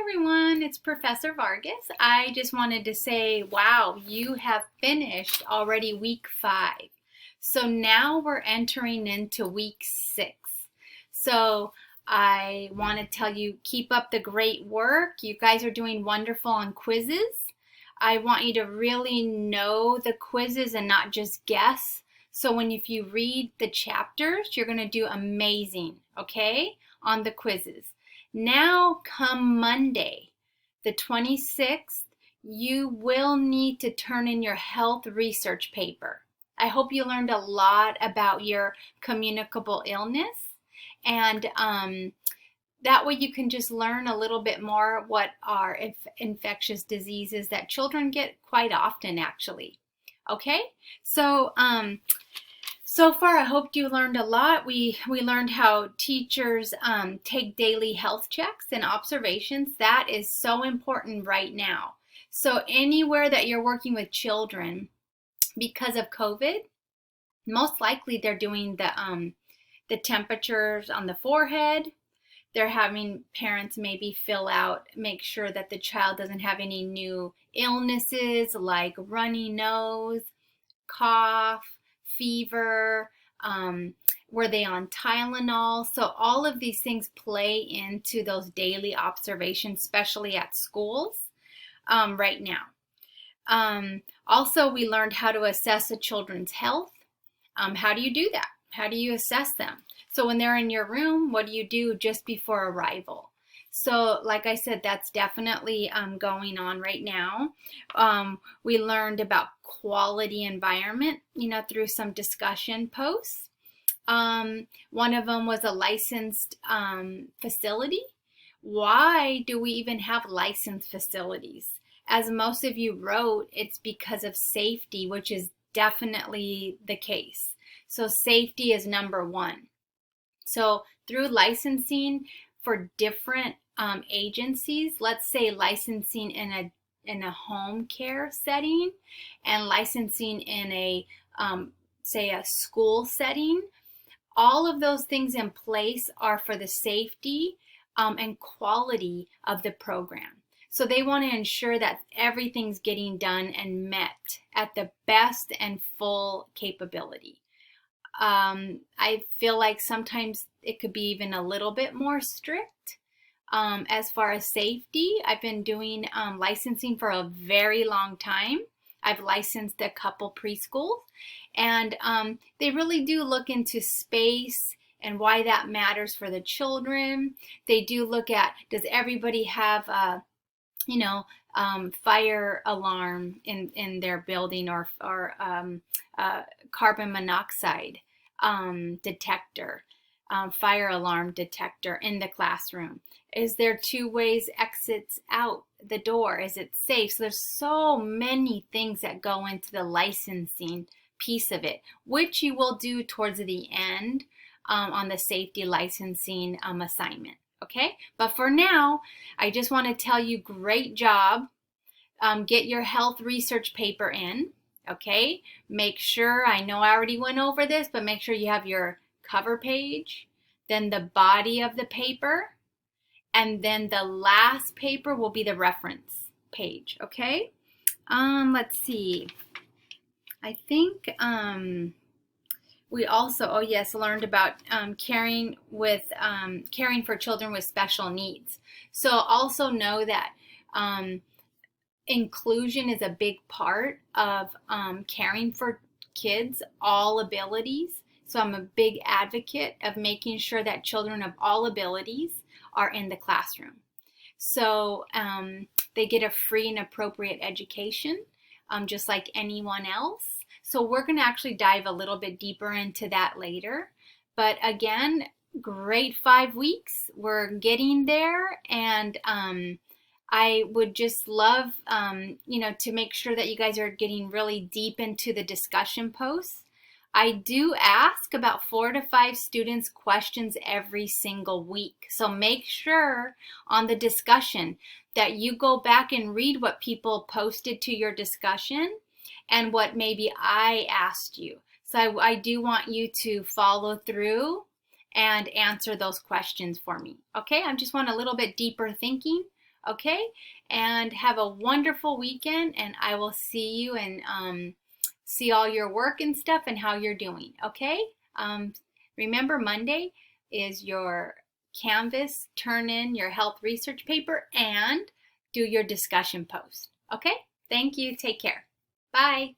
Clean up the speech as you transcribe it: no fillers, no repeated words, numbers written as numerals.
everyone, it's Professor Vargas. I just wanted to say, wow, you have finished already week 5. So now we're entering into week 6. So I want to tell you, keep up the great work. You guys are doing wonderful on quizzes. I want you to really know the quizzes and not just guess. So if you read the chapters, you're going to do amazing, okay, on the quizzes. Now come Monday, the 26th, you will need to turn in your health research paper. I hope you learned a lot about your communicable illness, and that way you can just learn a little bit more what are infectious diseases that children get quite often, actually. Okay, so so far, I hope you learned a lot. We learned how teachers take daily health checks and observations. That is so important right now. So anywhere that you're working with children, because of COVID, most likely they're doing the temperatures on the forehead. They're having parents maybe fill out, make sure that the child doesn't have any new illnesses like runny nose, cough, fever, were they on Tylenol? So all of these things play into those daily observations, especially at schools right now. Also, we learned how to assess a children's health. How do you do that? How do you assess them? So when they're in your room, what do you do just before arrival? So like I said, that's definitely going on right now. We learned about quality environment, through some discussion posts. One of them was a licensed facility. Why do we even have licensed facilities? As most of you wrote, it's because of safety, which is definitely the case. So safety is number one. So through licensing for different agencies, let's say licensing in a home care setting and licensing in a say a school setting, all of those things in place are for the safety and quality of the program. So they want to ensure that everything's getting done and met at the best and full capability. I feel like sometimes it could be even a little bit more strict. As far as safety, I've been doing licensing for a very long time. I've licensed a couple preschools, and they really do look into space and why that matters for the children. They do look at, does everybody have fire alarm in their building, or carbon monoxide detector, fire alarm detector in the classroom? Is there 2 ways exits out the door? Is it safe? So there's so many things that go into the licensing piece of it, which you will do towards the end on the safety licensing assignment. Okay, but for now, I just want to tell you, great job. Get your health research paper in. Okay, make sure, I know I already went over this, but make sure you have your cover page, then the body of the paper, and then the last paper will be the reference page. Okay, let's see. I think we also, oh yes, learned about caring for children with special needs. So also know that inclusion is a big part of caring for kids, all abilities. So I'm a big advocate of making sure that children of all abilities are in the classroom. So they get a free and appropriate education, just like anyone else. So we're going to actually dive a little bit deeper into that later. But again, great 5 weeks. We're getting there, and I would just love, to make sure that you guys are getting really deep into the discussion posts. I do ask about 4 to 5 students questions every single week. So make sure on the discussion that you go back and read what people posted to your discussion and what maybe I asked you. So I do want you to follow through and answer those questions for me. Okay, I just want a little bit deeper thinking Okay? And have a wonderful weekend, and I will see you and see all your work and stuff and how you're doing. Okay? Remember, Monday is your Canvas, turn in your health research paper, and do your discussion post. Okay? Thank you. Take care. Bye.